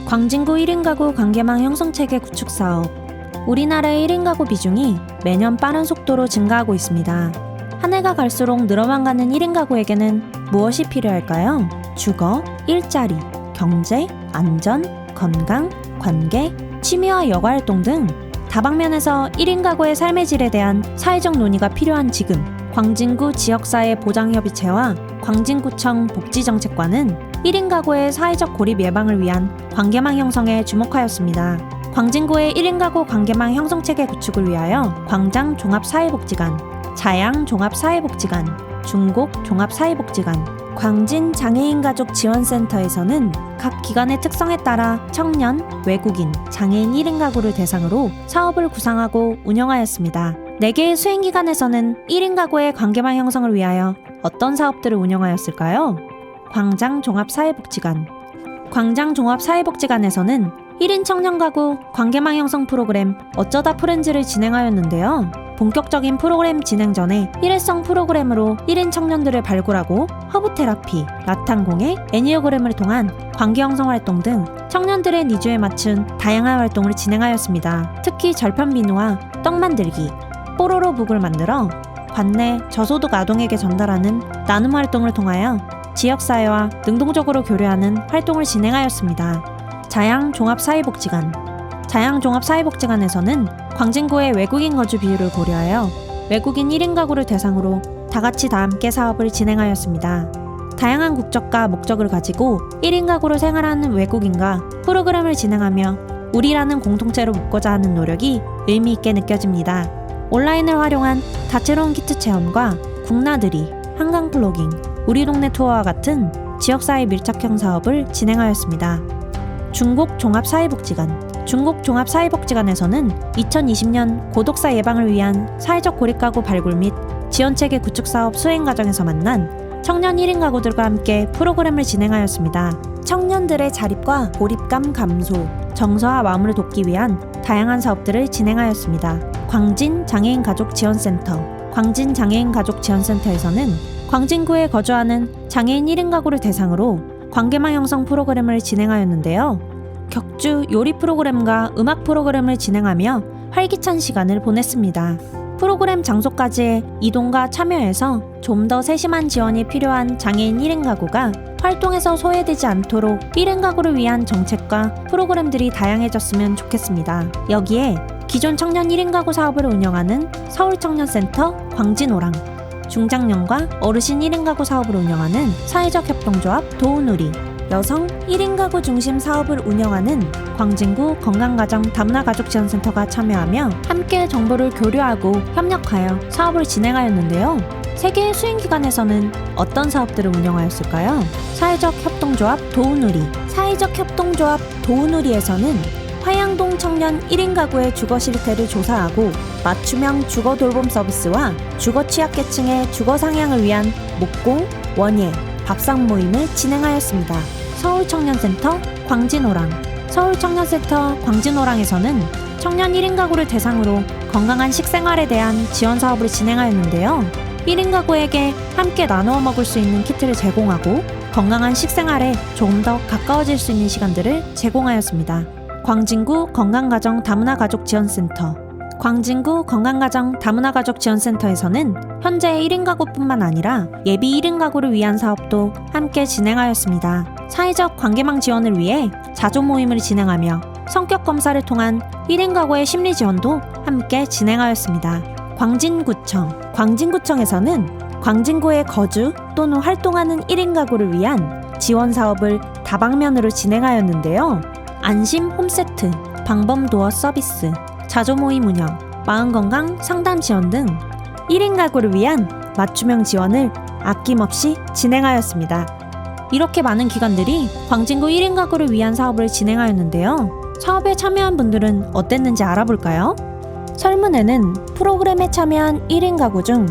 광진구 1인 가구 관계망 형성체계 구축 사업. 우리나라의 1인 가구 비중이 매년 빠른 속도로 증가하고 있습니다. 한 해가 갈수록 늘어만 가는 1인 가구에게는 무엇이 필요할까요? 주거, 일자리, 경제, 안전, 건강, 관계, 취미와 여가활동 등 다방면에서 1인 가구의 삶의 질에 대한 사회적 논의가 필요한 지금, 광진구 지역사회 보장협의체와 광진구청 복지정책관은 1인 가구의 사회적 고립 예방을 위한 관계망 형성에 주목하였습니다. 광진구의 1인 가구 관계망 형성체계 구축을 위하여 광장 종합사회복지관, 자양 종합사회복지관, 중곡 종합사회복지관, 광진 장애인 가족 지원센터에서는 각 기관의 특성에 따라 청년, 외국인, 장애인 1인 가구를 대상으로 사업을 구상하고 운영하였습니다. 4개의 수행기관에서는 1인 가구의 관계망 형성을 위하여 어떤 사업들을 운영하였을까요? 광장 종합사회복지관. 광장 종합사회복지관에서는 1인 청년 가구 관계망 형성 프로그램 어쩌다 프렌즈를 진행하였는데요. 본격적인 프로그램 진행 전에 일회성 프로그램으로 1인 청년들을 발굴하고 허브 테라피, 라탄공예, 애니어그램을 통한 관계 형성 활동 등 청년들의 니즈에 맞춘 다양한 활동을 진행하였습니다. 특히 절편 비누와 떡 만들기, 뽀로로 북을 만들어 관내 저소득 아동에게 전달하는 나눔 활동을 통하여 지역사회와 능동적으로 교류하는 활동을 진행하였습니다. 자양 종합사회복지관. 자양 종합사회복지관에서는 광진구의 외국인 거주 비율을 고려하여 외국인 1인 가구를 대상으로 다같이 다 함께 사업을 진행하였습니다. 다양한 국적과 목적을 가지고 1인 가구로 생활하는 외국인과 프로그램을 진행하며 우리라는 공동체로 묶고자 하는 노력이 의미있게 느껴집니다. 온라인을 활용한 다채로운 키트 체험과 국나들이, 한강 플로깅, 우리 동네 투어와 같은 지역사회 밀착형 사업을 진행하였습니다. 중곡 종합사회복지관. 중곡 종합사회복지관에서는 2020년 고독사 예방을 위한 사회적 고립가구 발굴 및 지원체계 구축 사업 수행 과정에서 만난 청년 1인 가구들과 함께 프로그램을 진행하였습니다. 청년들의 자립과 고립감 감소, 정서와 마음을 돕기 위한 다양한 사업들을 진행하였습니다. 광진 장애인 가족 지원센터. 광진 장애인 가족 지원센터에서는 광진구에 거주하는 장애인 1인 가구를 대상으로 관계망 형성 프로그램을 진행하였는데요. 격주 요리 프로그램과 음악 프로그램을 진행하며 활기찬 시간을 보냈습니다. 프로그램 장소까지의 이동과 참여에서 좀 더 세심한 지원이 필요한 장애인 1인 가구가 활동에서 소외되지 않도록 1인 가구를 위한 정책과 프로그램들이 다양해졌으면 좋겠습니다. 여기에 기존 청년 1인 가구 사업을 운영하는 서울청년센터 광진오랑, 중장년과 어르신 1인 가구 사업을 운영하는 사회적 협동조합 도우누리, 여성 1인 가구 중심 사업을 운영하는 광진구 건강가정 다문화가족지원센터가 참여하며 함께 정보를 교류하고 협력하여 사업을 진행하였는데요. 3개의 수행기관에서는 어떤 사업들을 운영하였을까요? 사회적 협동조합 도우누리. 사회적 협동조합 도우누리에서는 화양동 청년 1인 가구의 주거 실태를 조사하고 맞춤형 주거 돌봄 서비스와 주거 취약계층의 주거 상향을 위한 목공, 원예, 밥상 모임을 진행하였습니다. 서울청년센터 광진오랑. 서울청년센터 광진오랑에서는 청년 1인 가구를 대상으로 건강한 식생활에 대한 지원 사업을 진행하였는데요. 1인 가구에게 함께 나누어 먹을 수 있는 키트를 제공하고 건강한 식생활에 조금 더 가까워질 수 있는 시간들을 제공하였습니다. 광진구 건강가정 다문화가족지원센터. 광진구 건강가정 다문화가족지원센터에서는 현재 1인 가구뿐만 아니라 예비 1인 가구를 위한 사업도 함께 진행하였습니다. 사회적 관계망 지원을 위해 자조 모임을 진행하며 성격 검사를 통한 1인 가구의 심리 지원도 함께 진행하였습니다. 광진구청. 광진구청에서는 광진구에 거주 또는 활동하는 1인 가구를 위한 지원 사업을 다방면으로 진행하였는데요. 안심 홈세트, 방범 도어 서비스, 자조 모임 운영, 마음건강 상담 지원 등 1인 가구를 위한 맞춤형 지원을 아낌없이 진행하였습니다. 이렇게 많은 기관들이 광진구 1인 가구를 위한 사업을 진행하였는데요. 사업에 참여한 분들은 어땠는지 알아볼까요? 설문에는 프로그램에 참여한 1인 가구 중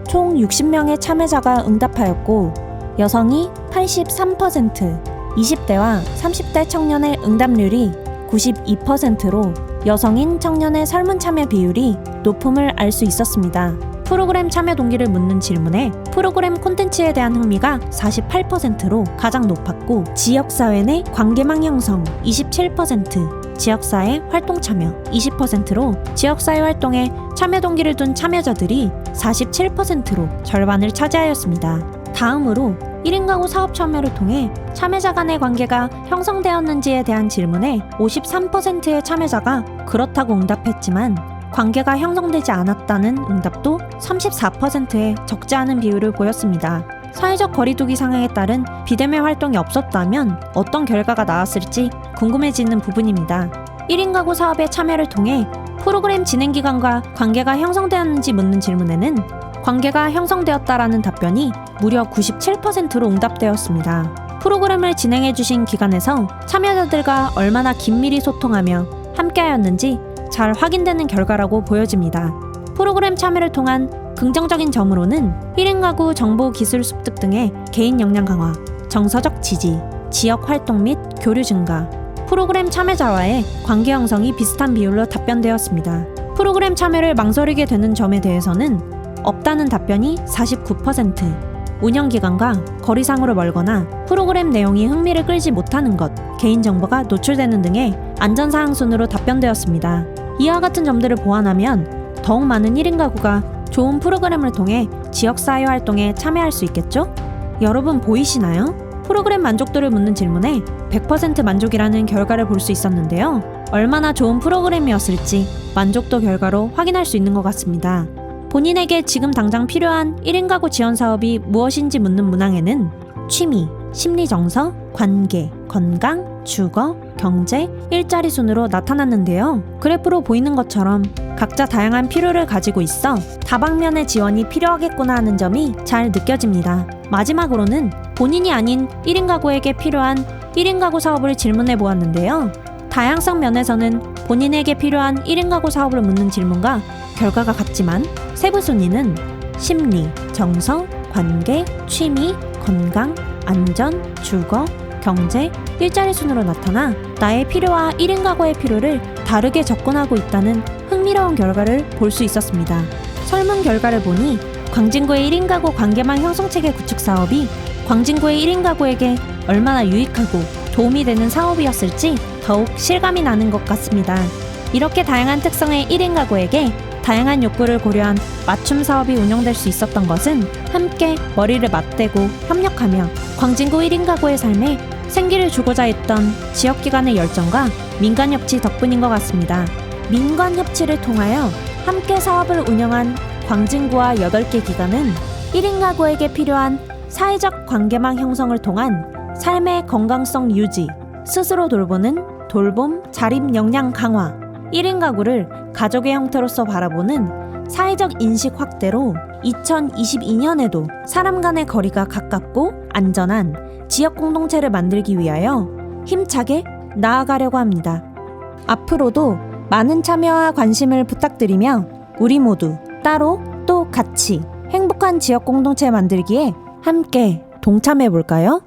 총 60명의 참여자가 응답하였고 여성이 83%, 20대와 30대 청년의 응답률이 92%로 여성인 청년의 설문 참여 비율이 높음을 알 수 있었습니다. 프로그램 참여 동기를 묻는 질문에 프로그램 콘텐츠에 대한 흥미가 48%로 가장 높았고, 지역사회 내 관계망 형성 27%, 지역사회 활동 참여 20%로 지역사회 활동에 참여 동기를 둔 참여자들이 47%로 절반을 차지하였습니다. 다음으로 1인 가구 사업 참여를 통해 참여자 간의 관계가 형성되었는지에 대한 질문에 53%의 참여자가 그렇다고 응답했지만 관계가 형성되지 않았다는 응답도 34%의 적지 않은 비율을 보였습니다. 사회적 거리두기 상황에 따른 비대면 활동이 없었다면 어떤 결과가 나왔을지 궁금해지는 부분입니다. 1인 가구 사업의 참여를 통해 프로그램 진행 기간과 관계가 형성되었는지 묻는 질문에는 관계가 형성되었다라는 답변이 무려 97%로 응답되었습니다. 프로그램을 진행해주신 기관에서 참여자들과 얼마나 긴밀히 소통하며 함께하였는지 잘 확인되는 결과라고 보여집니다. 프로그램 참여를 통한 긍정적인 점으로는 1인 가구 정보 기술 습득 등의 개인 역량 강화, 정서적 지지, 지역 활동 및 교류 증가, 프로그램 참여자와의 관계 형성이 비슷한 비율로 답변되었습니다. 프로그램 참여를 망설이게 되는 점에 대해서는 없다는 답변이 49%, 운영기간과 거리상으로 멀거나 프로그램 내용이 흥미를 끌지 못하는 것, 개인정보가 노출되는 등의 안전사항 순으로 답변되었습니다. 이와 같은 점들을 보완하면 더욱 많은 1인 가구가 좋은 프로그램을 통해 지역사회 활동에 참여할 수 있겠죠? 여러분 보이시나요? 프로그램 만족도를 묻는 질문에 100% 만족이라는 결과를 볼 수 있었는데요. 얼마나 좋은 프로그램이었을지 만족도 결과로 확인할 수 있는 것 같습니다. 본인에게 지금 당장 필요한 1인 가구 지원 사업이 무엇인지 묻는 문항에는 취미, 심리정서, 관계, 건강, 주거, 경제, 일자리 순으로 나타났는데요. 그래프로 보이는 것처럼 각자 다양한 필요를 가지고 있어 다방면의 지원이 필요하겠구나 하는 점이 잘 느껴집니다. 마지막으로는 본인이 아닌 1인 가구에게 필요한 1인 가구 사업을 질문해 보았는데요. 다양성 면에서는 본인에게 필요한 1인 가구 사업을 묻는 질문과 결과가 같지만 세부 순위는 심리, 정서, 관계, 취미, 건강, 안전, 주거, 경제, 일자리 순으로 나타나 나의 필요와 1인 가구의 필요를 다르게 접근하고 있다는 흥미로운 결과를 볼 수 있었습니다. 설문 결과를 보니 광진구의 1인 가구 관계망 형성체계 구축 사업이 광진구의 1인 가구에게 얼마나 유익하고 도움이 되는 사업이었을지 더욱 실감이 나는 것 같습니다. 이렇게 다양한 특성의 1인 가구에게 다양한 욕구를 고려한 맞춤 사업이 운영될 수 있었던 것은 함께 머리를 맞대고 협력하며 광진구 1인 가구의 삶에 생기를 주고자 했던 지역기관의 열정과 민간협치 덕분인 것 같습니다. 민간협치를 통하여 함께 사업을 운영한 광진구와 8개 기관은 1인 가구에게 필요한 사회적 관계망 형성을 통한 삶의 건강성 유지, 스스로 돌보는 돌봄, 자립 역량 강화, 1인 가구를 가족의 형태로서 바라보는 사회적 인식 확대로 2022년에도 사람 간의 거리가 가깝고 안전한 지역 공동체를 만들기 위하여 힘차게 나아가려고 합니다. 앞으로도 많은 참여와 관심을 부탁드리며 우리 모두 따로 또 같이 행복한 지역 공동체 만들기에 함께 동참해 볼까요?